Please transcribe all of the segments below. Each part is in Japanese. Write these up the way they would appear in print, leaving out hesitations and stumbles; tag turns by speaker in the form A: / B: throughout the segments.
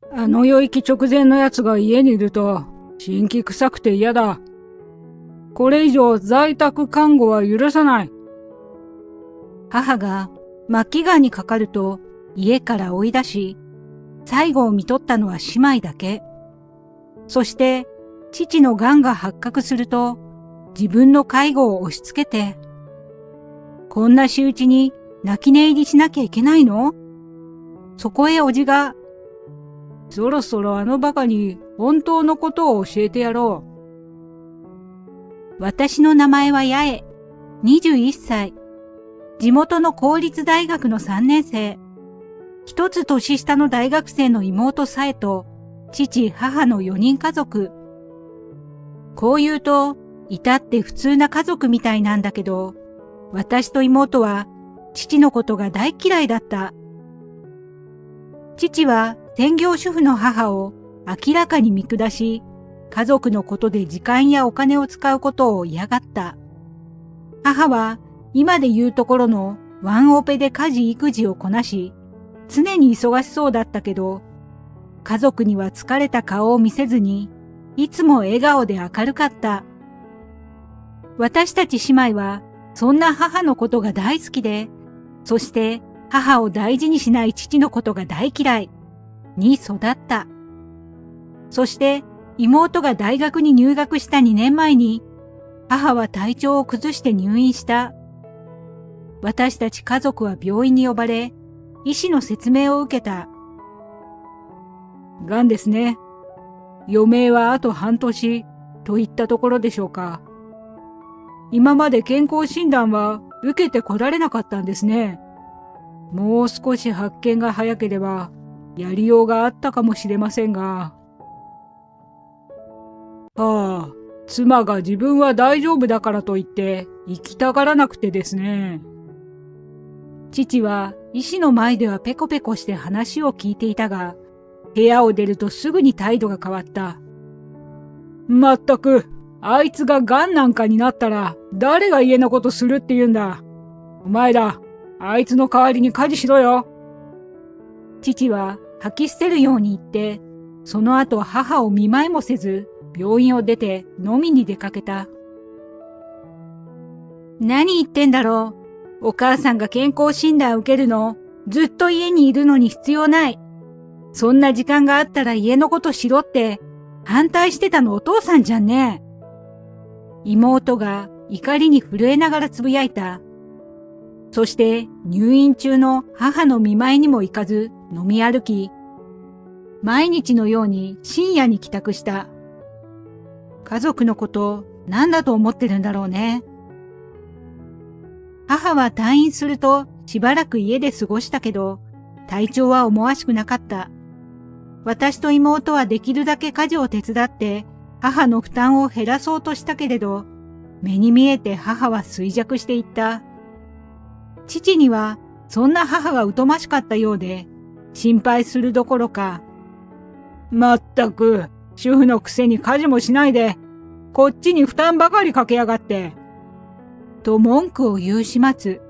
A: あの世行き直前のやつが家にいると、辛気臭くて嫌だ。これ以上在宅看護は許さない。
B: 母が末期がんにかかると家から追い出し、最後を見とったのは姉妹だけ。そして父のがんが発覚すると自分の介護を押し付けて、こんな仕打ちに泣き寝入りしなきゃいけないの？そこへおじが、
A: そろそろあのバカに本当のことを教えてやろ
B: う。私の名前は八重、21歳。地元の公立大学の3年生。一つ年下の大学生の妹さえと、父、母の4人家族。こう言うと、至って普通な家族みたいなんだけど、私と妹は父のことが大嫌いだった。父は専業主婦の母を明らかに見下し、家族のことで時間やお金を使うことを嫌がった。母は今で言うところのワンオペで家事育児をこなし、常に忙しそうだったけど、家族には疲れた顔を見せずに、いつも笑顔で明るかった。私たち姉妹はそんな母のことが大好きで、そして母を大事にしない父のことが大嫌いに育った。そして妹が大学に入学した2年前に、母は体調を崩して入院した。私たち家族は病院に呼ばれ、医師の説明を受けた。
A: がんですね。余命はあと半年といったところでしょうか。今まで健康診断は受けてこられなかったんですね。もう少し発見が早ければやりようがあったかもしれませんが。はあ、妻が自分は大丈夫だからと言って生きたがらなくてですね。
B: 父は医師の前ではペコペコして話を聞いていたが、部屋を出るとすぐに態度が変わった。
A: まったく、あいつがガンなんかになったら誰が家のことするって言うんだ。お前ら、あいつの代わりに家事しろよ。
B: 父は吐き捨てるように言って、その後母を見舞いもせず、病院を出て飲みに出かけた。何言ってんだろう。お母さんが健康診断受けるの、ずっと家にいるのに必要ない。そんな時間があったら家のことしろって反対してたのお父さんじゃんね。妹が怒りに震えながらつぶやいた。そして入院中の母の見舞いにも行かず飲み歩き、毎日のように深夜に帰宅した。家族のこと何だと思ってるんだろうね。母は退院するとしばらく家で過ごしたけど、体調は思わしくなかった。私と妹はできるだけ家事を手伝って母の負担を減らそうとしたけれど、目に見えて母は衰弱していった。父にはそんな母が疎ましかったようで、心配するどころか、
A: まったく、主婦のくせに家事もしないで、こっちに負担ばかりかけやがって。
B: と文句を言う始末。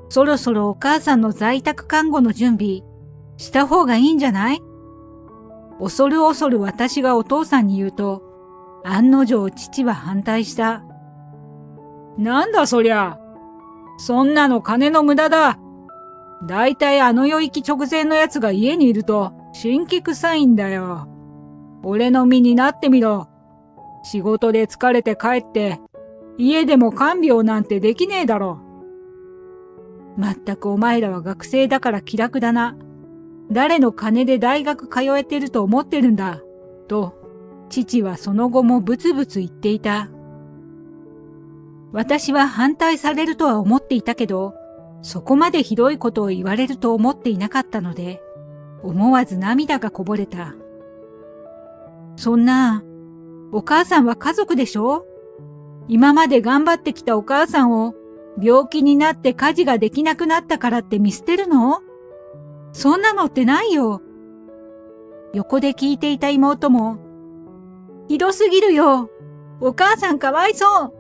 B: そろそろお母さんの在宅看護の準備した方がいいんじゃない？恐る恐る私がお父さんに言うと、案の定父は反対した。
A: なんだそりゃ。そんなの金の無駄だ。だいたいあの世行き直前のやつが家にいると辛気臭いんだよ。俺の身になってみろ。仕事で疲れて帰って、家でも看病なんてできねえだろ。
B: まったくお前らは学生だから気楽だな。誰の金で大学通えてると思ってるんだ。と、父はその後もブツブツ言っていた。私は反対されるとは思っていたけど、そこまでひどいことを言われると思っていなかったので、思わず涙がこぼれた。そんな、お母さんは家族でしょ？今まで頑張ってきたお母さんを病気になって家事ができなくなったからって見捨てるの？そんなのってないよ。横で聞いていた妹も、ひどすぎるよ。お母さんかわいそう。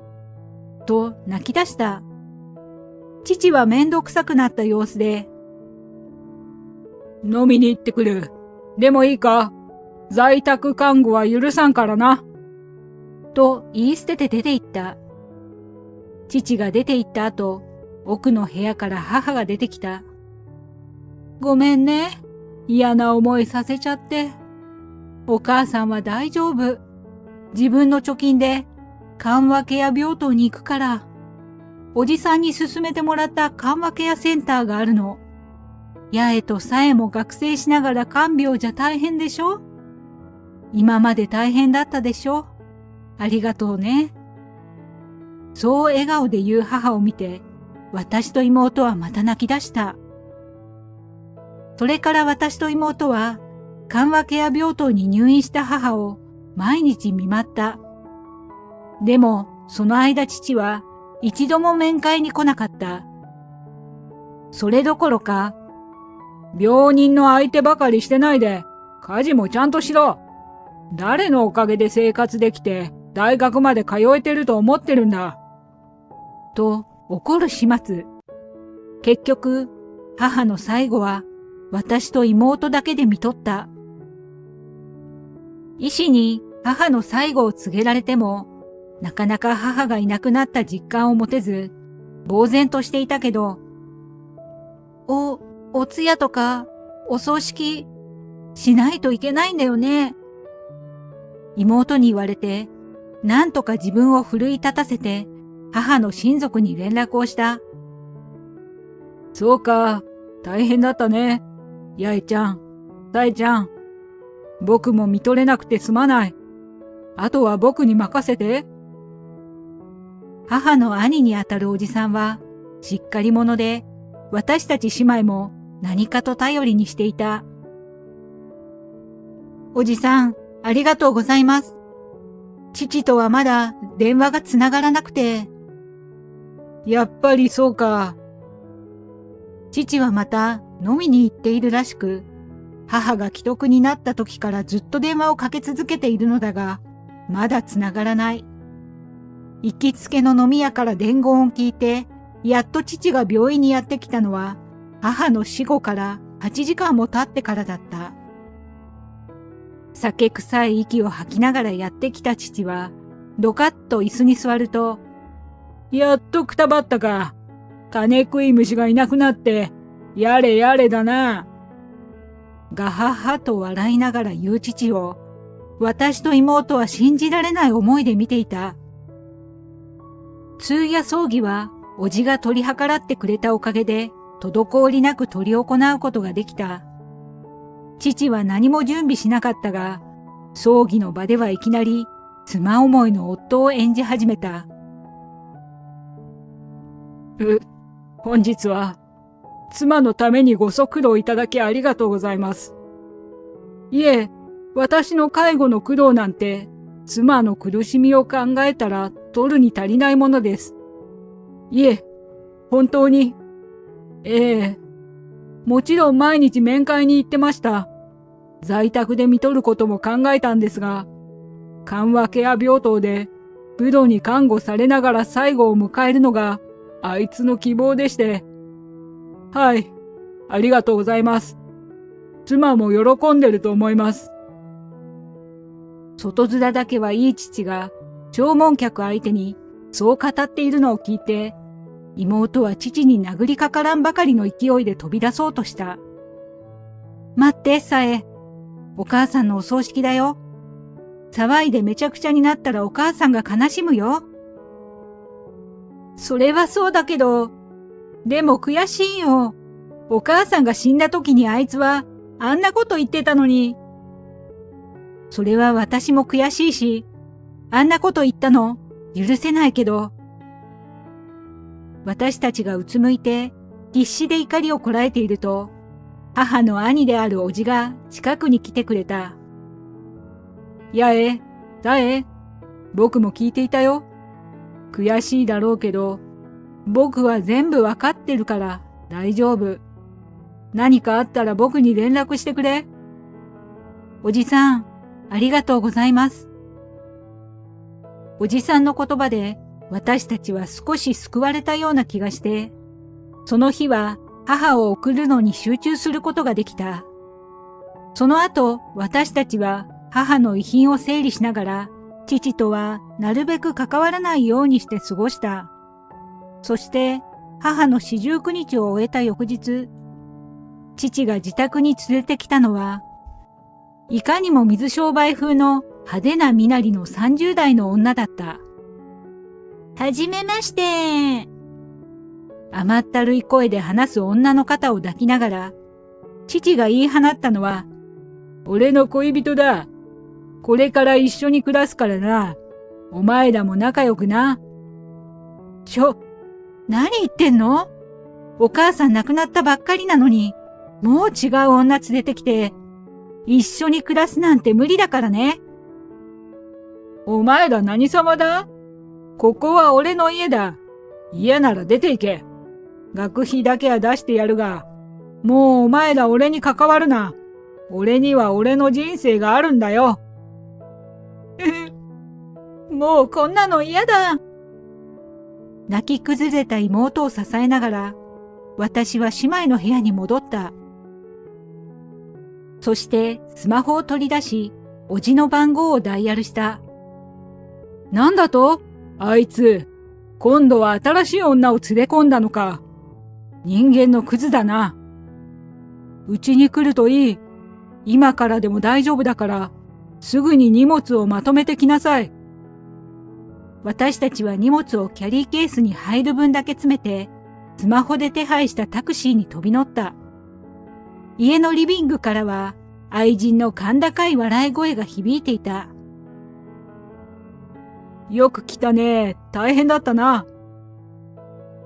B: と泣き出した。父はめんどくさくなった様子で、
A: 飲みに行ってくる。でもいいか？在宅看護は許さんからな。
B: と言い捨てて出て行った。父が出て行った後、奥の部屋から母が出てきた。ごめんね。嫌な思いさせちゃって。お母さんは大丈夫。自分の貯金で緩和ケア病棟に行くから。おじさんに勧めてもらった緩和ケアセンターがあるの。八重とさえも学生しながら看病じゃ大変でしょ？今まで大変だったでしょ？ありがとうね。そう笑顔で言う母を見て、私と妹はまた泣き出した。それから私と妹は、緩和ケア病棟に入院した母を毎日見舞った。でも、その間父は一度も面会に来なかった。それどころか、
A: 病人の相手ばかりしてないで、家事もちゃんとしろ。誰のおかげで生活できて、大学まで通えてると思ってるんだ。
B: と怒る始末。結局、母の最後は私と妹だけで見とった。医師に母の最後を告げられても、なかなか母がいなくなった実感を持てず、呆然としていたけど、お通夜とか、お葬式、しないといけないんだよね。妹に言われて、なんとか自分を奮い立たせて、母の親族に連絡をした。
A: そうか、大変だったね。八重ちゃん、さえちゃん。僕も見とれなくてすまない。あとは僕に任せて。
B: 母の兄にあたるおじさんは、しっかり者で、私たち姉妹も何かと頼りにしていた。おじさん、ありがとうございます。父とはまだ電話がつながらなくて。
A: やっぱりそうか。
B: 父はまた飲みに行っているらしく、母が既得になった時からずっと電話をかけ続けているのだが、まだつながらない。行きつけの飲み屋から伝言を聞いて、やっと父が病院にやってきたのは、母の死後から8時間も経ってからだった。酒臭い息を吐きながらやってきた父は、ドカッと椅子に座ると、
A: やっとくたばったか。金食い虫がいなくなって、やれやれだな。
B: ガハハと笑いながら言う父を、私と妹は信じられない思いで見ていた。通夜葬儀は、おじが取り計らってくれたおかげで、滞りなく執り行うことができた。父は何も準備しなかったが、葬儀の場ではいきなり、妻思いの夫を演じ始めた。
A: 本日は、妻のためにご足労いただきありがとうございます。いえ、私の介護の苦労なんて、妻の苦しみを考えたら取るに足りないものです。いえ、本当に。もちろん毎日面会に行ってました。在宅で見とることも考えたんですが、緩和ケア病棟で、プロに看護されながら最後を迎えるのが、あいつの希望でして。はい、ありがとうございます。妻も喜んでると思います。
B: 外面だけはいい父が、弔問客相手に、そう語っているのを聞いて、妹は父に殴りかからんばかりの勢いで飛び出そうとした。待って、さえ。お母さんのお葬式だよ。騒いでめちゃくちゃになったらお母さんが悲しむよ。それはそうだけど、でも悔しいよ。お母さんが死んだ時にあいつはあんなこと言ってたのに。それは私も悔しいし、あんなこと言ったの許せないけど。私たちがうつむいて必死で怒りをこらえていると、母の兄であるおじが近くに来てくれた。
A: 八重、さえ、僕も聞いていたよ。悔しいだろうけど、僕は全部わかってるから大丈夫。何かあったら僕に連絡してくれ。
B: おじさん、ありがとうございます。おじさんの言葉で私たちは少し救われたような気がして、その日は母を送るのに集中することができた。その後、私たちは母の遺品を整理しながら、父とはなるべく関わらないようにして過ごした。そして、母の四十九日を終えた翌日、父が自宅に連れてきたのは、いかにも水商売風の派手な身なりの30代の女だった。はじめまして。甘ったるい声で話す女の肩を抱きながら、父が言い放ったのは、俺の恋人だ。これから一緒に暮らすからな。お前らも仲良くな。何言ってんの？お母さん亡くなったばっかりなのに、もう違う女連れてきて、一緒に暮らすなんて無理だからね。お前ら何様だ？ここは俺の家だ。嫌なら出て行け。学費だけは出してやるが、もうお前ら俺に関わるな。俺には俺の人生があるんだよ。もうこんなの嫌だ。泣き崩れた妹を支えながら、私は姉妹の部屋に戻った。そしてスマホを取り出し、おじの番号をダイヤルした。なんだと？あいつ、今度は新しい女を連れ込んだのか。人間のクズだな。うちに来るといい。今からでも大丈夫だから、すぐに荷物をまとめてきなさい。私たちは荷物をキャリーケースに入る分だけ詰めて、スマホで手配したタクシーに飛び乗った。家のリビングからは、愛人の甲高い笑い声が響いていた。よく来たね。大変だったな。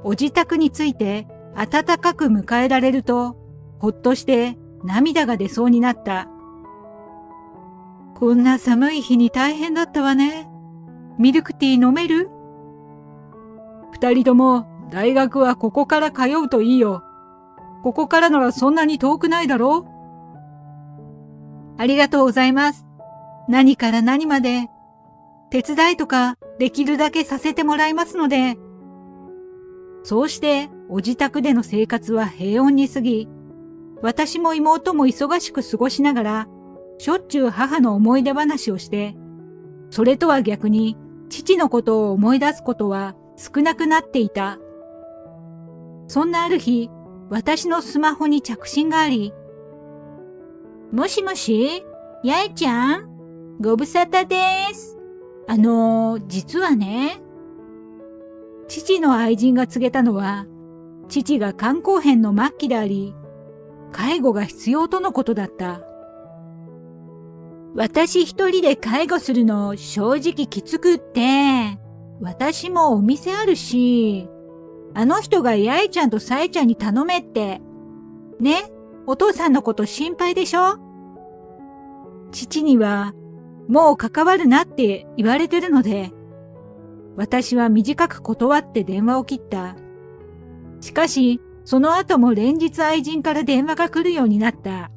B: お自宅に着いて温かく迎えられると、ほっとして涙が出そうになった。こんな寒い日に大変だったわね。ミルクティー飲める？二人とも大学はここから通うといいよ。ここからならそんなに遠くないだろう？ありがとうございます。何から何まで手伝いとかできるだけさせてもらいますので。そうしてお自宅での生活は平穏に過ぎ、私も妹も忙しく過ごしながら、しょっちゅう母の思い出話をして、それとは逆に父のことを思い出すことは少なくなっていた。そんなある日、私のスマホに着信があり、もしもし、八重ちゃん？ご無沙汰です。実はね、父の愛人が告げたのは、父が肝硬変の末期であり、介護が必要とのことだった。私一人で介護するの正直きつくって、私もお店あるし、あの人が八重ちゃんとさえちゃんに頼めって。ね、お父さんのこと心配でしょ？父には、もう関わるなって言われてるので、私は短く断って電話を切った。しかし、その後も連日愛人から電話が来るようになった。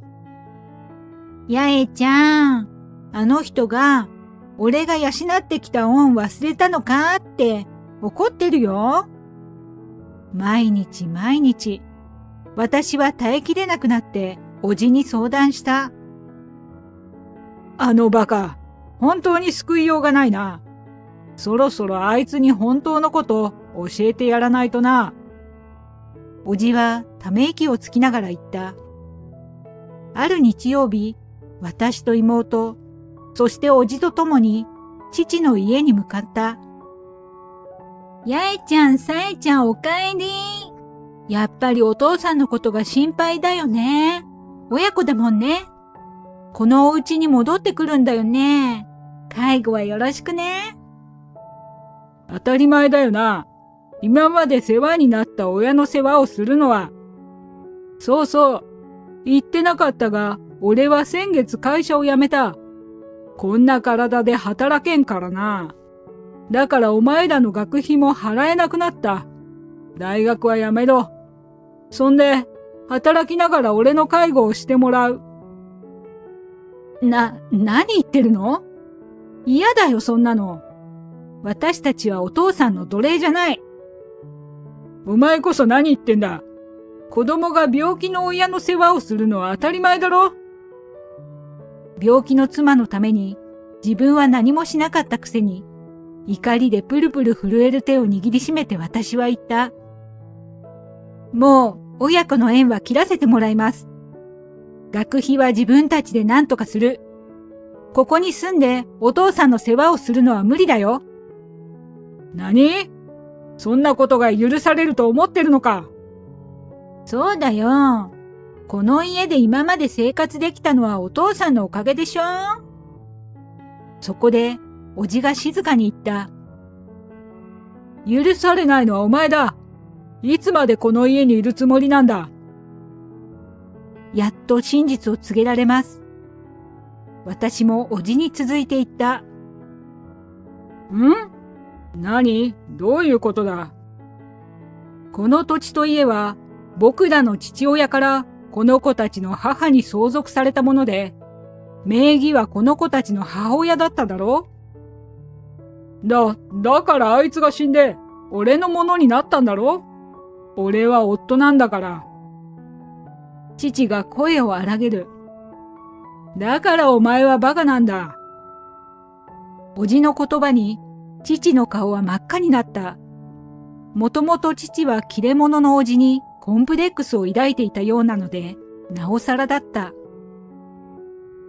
B: 八重ちゃん、あの人が、俺が養ってきた恩忘れたのかって怒ってるよ。毎日毎日、私は耐えきれなくなっておじに相談した。あのバカ、本当に救いようがないな。そろそろあいつに本当のこと教えてやらないとな。おじはため息をつきながら言った。ある日曜日、私と妹、そしておじと共に父の家に向かった。八重ちゃん、さえちゃんおかえり。やっぱりお父さんのことが心配だよね。親子だもんね。このお家に戻ってくるんだよね。介護はよろしくね。当たり前だよな。今まで世話になった親の世話をするのは。そうそう。言ってなかったが、俺は先月会社を辞めた。こんな体で働けんからな。だからお前らの学費も払えなくなった。大学は辞めろ。そんで、働きながら俺の介護をしてもらう。何言ってるの？嫌だよ、そんなの。私たちはお父さんの奴隷じゃない。お前こそ何言ってんだ。子供が病気の親の世話をするのは当たり前だろ。病気の妻のために自分は何もしなかったくせに、怒りでプルプル震える手を握りしめて私は言った。もう親子の縁は切らせてもらいます。学費は自分たちで何とかする。ここに住んでお父さんの世話をするのは無理だよ。
A: 何？そんなことが許されると思ってるのか？
B: そうだよ。この家で今まで生活できたのはお父さんのおかげでしょ。そこで、おじが静かに言った。
A: 許されないのはお前だ。いつまでこの家にいるつもりなんだ。
B: やっと真実を告げられます。私もおじに続いて言った。
A: 何？どういうことだ？この土地と家は、僕らの父親からこの子たちの母に相続されたもので、名義はこの子たちの母親だっただろ？だからあいつが死んで、俺のものになったんだろ？俺は夫なんだから。
B: 父が声を荒げる。
A: だからお前はバカなんだ。
B: おじの言葉に、父の顔は真っ赤になった。もともと父は切れ者のおじにコンプレックスを抱いていたようなので、なおさらだった。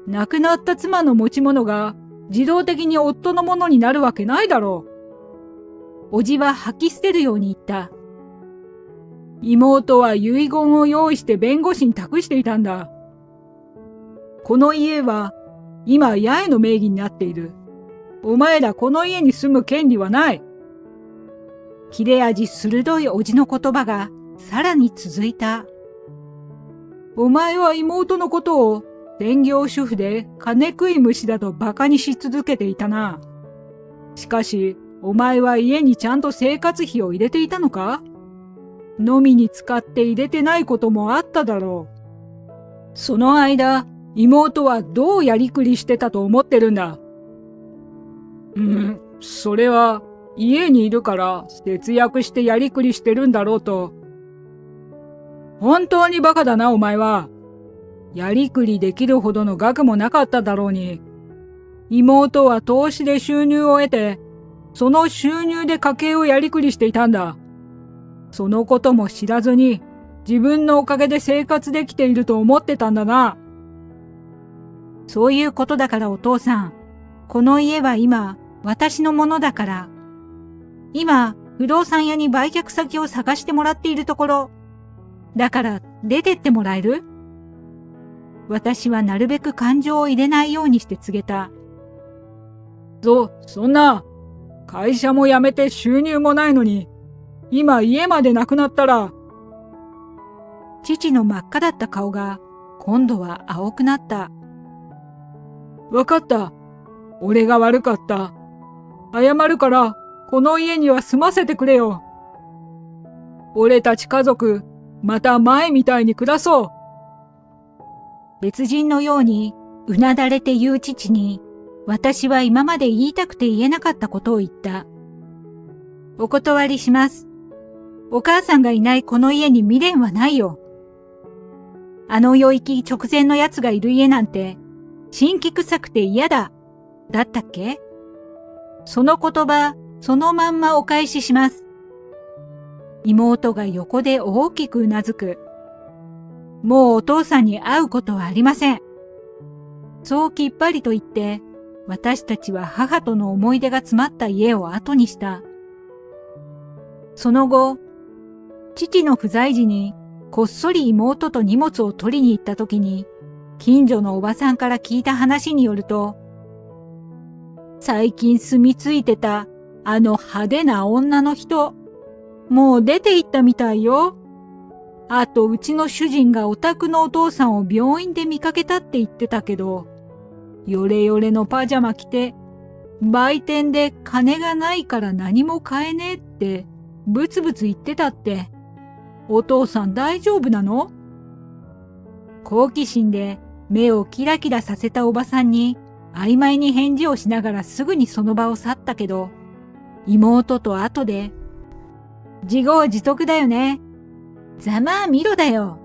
A: 亡くなった妻の持ち物が自動的に夫のものになるわけないだろ
B: う。おじは吐き捨てるように言った。
A: 妹は遺言を用意して弁護士に託していたんだ。この家は今八重の名義になっている。お前らこの家に住む権利はない。
B: 切れ味鋭いおじの言葉がさらに続いた。
A: お前は妹のことを専業主婦で金食い虫だと馬鹿にし続けていたな。しかし、お前は家にちゃんと生活費を入れていたのか？飲みに使って入れてないこともあっただろう。その間、妹はどうやりくりしてたと思ってるんだ。それは家にいるから節約してやりくりしてるんだろうと。本当にバカだなお前は。やりくりできるほどの額もなかっただろうに。妹は投資で収入を得て、その収入で家計をやりくりしていたんだ。そのことも知らずに自分のおかげで生活できていると思ってたんだな。
B: そういうことだからお父さん、この家は今私のものだから。今、不動産屋に売却先を探してもらっているところ。だから出てってもらえる？私はなるべく感情を入れないようにして告げた。
A: そんな、会社も辞めて収入もないのに、今家までなくなったら。
B: 父の真っ赤だった顔が今度は青くなった。
A: わかった。俺が悪かった。謝るから、この家には住ませてくれよ。俺たち家族、また前みたいに暮らそう。
B: 別人のようにうなだれて言う父に、私は今まで言いたくて言えなかったことを言った。お断りします。お母さんがいないこの家に未練はないよ。あの世行き直前の奴がいる家なんて、辛気臭くて嫌だ。だったっけ？その言葉、そのまんまお返しします。妹が横で大きくうなずく。もうお父さんに会うことはありません。そうきっぱりと言って、私たちは母との思い出が詰まった家を後にした。その後、父の不在時にこっそり妹と荷物を取りに行った時に、近所のおばさんから聞いた話によると、最近住み着いてたあの派手な女の人、もう出て行ったみたいよ。あとうちの主人がお宅のお父さんを病院で見かけたって言ってたけど、ヨレヨレのパジャマ着て、売店で金がないから何も買えねえってブツブツ言ってたって。お父さん大丈夫なの？好奇心で目をキラキラさせたおばさんに曖昧に返事をしながらすぐにその場を去ったけど、妹と後で、自業自得だよね。ざまあ見ろだよ。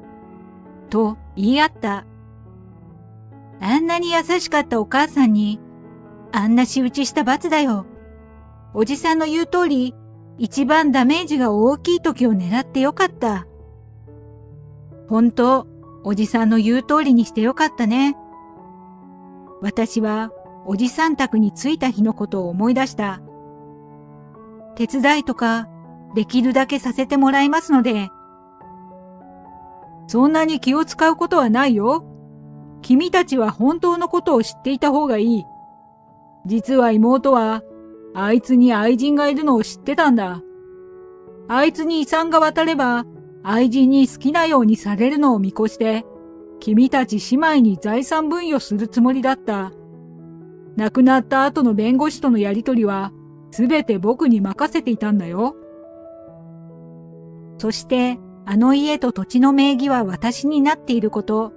B: と言い合った。あんなに優しかったお母さんに、あんな仕打ちした罰だよ。おじさんの言う通り、一番ダメージが大きい時を狙ってよかった。本当、おじさんの言う通りにしてよかったね。私は、おじさん宅に着いた日のことを思い出した。手伝いとか、できるだけさせてもらいますので。
A: そんなに気を使うことはないよ。君たちは本当のことを知っていた方がいい。実は妹は、あいつに愛人がいるのを知ってたんだ。あいつに遺産が渡れば、愛人に好きなようにされるのを見越して、君たち姉妹に財産分与するつもりだった。亡くなった後の弁護士とのやりとりは、すべて僕に任せていたんだよ。
B: そして、あの家と土地の名義は私になっていること、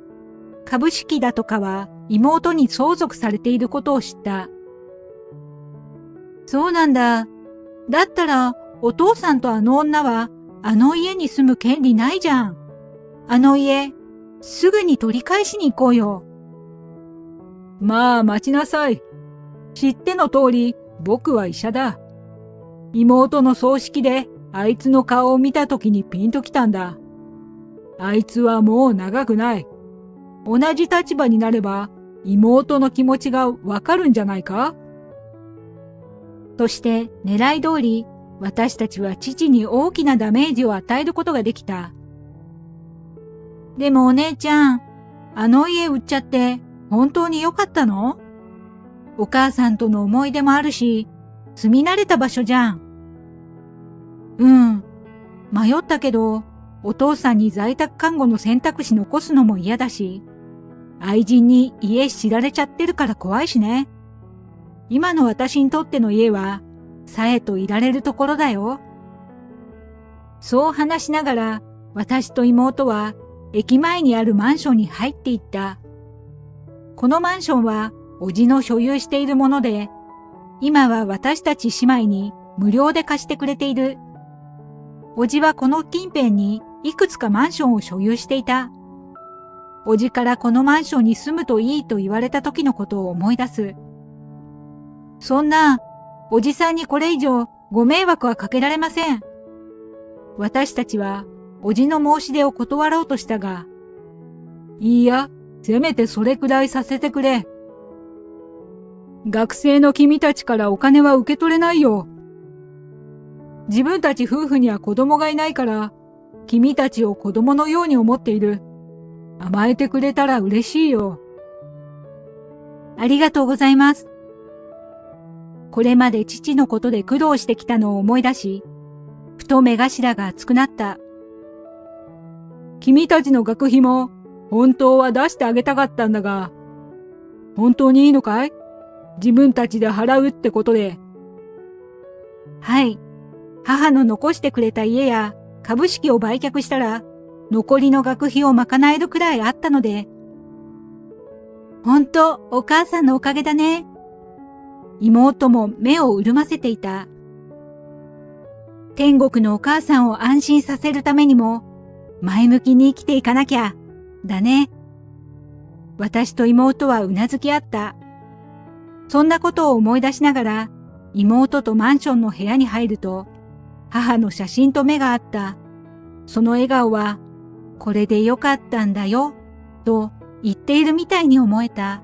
B: 株式だとかは妹に相続されていることを知った。そうなんだ。だったら、お父さんとあの女は、あの家に住む権利ないじゃん。あの家、すぐに取り返しに行こうよ。
A: まあ待ちなさい。知っての通り、僕は医者だ。妹の葬式で、あいつの顔を見た時にピンときたんだ。あいつはもう長くない。同じ立場になれば、妹の気持ちがわかるんじゃないか？
B: そして狙い通り、私たちは父に大きなダメージを与えることができた。でもお姉ちゃん、あの家売っちゃって本当に良かったの？お母さんとの思い出もあるし、住み慣れた場所じゃん。うん。迷ったけど、お父さんに在宅看護の選択肢残すのも嫌だし、愛人に家知られちゃってるから怖いしね。今の私にとっての家は、さえといられるところだよ。そう話しながら、私と妹は駅前にあるマンションに入っていった。このマンションは、おじの所有しているもので、今は私たち姉妹に無料で貸してくれている。おじはこの近辺にいくつかマンションを所有していた。おじからこのマンションに住むといいと言われた時のことを思い出す。そんな、おじさんにこれ以上ご迷惑はかけられません。私たちは、おじの申し出を断ろうとしたが、
A: いいや、せめてそれくらいさせてくれ。学生の君たちからお金は受け取れないよ。自分たち夫婦には子供がいないから、君たちを子供のように思っている。甘えてくれたら嬉しいよ。
B: ありがとうございます。これまで父のことで苦労してきたのを思い出し、ふと目頭が熱くなった。
A: 君たちの学費も本当は出してあげたかったんだが、本当にいいのかい？自分たちで払うってことで。
B: はい。母の残してくれた家や株式を売却したら、残りの学費を賄えるくらいあったので。本当、お母さんのおかげだね。妹も目を潤ませていた。天国のお母さんを安心させるためにも、前向きに生きていかなきゃ、だね。私と妹はうなずき合った。そんなことを思い出しながら、妹とマンションの部屋に入ると、母の写真と目が合った。その笑顔は、これでよかったんだよ、と言っているみたいに思えた。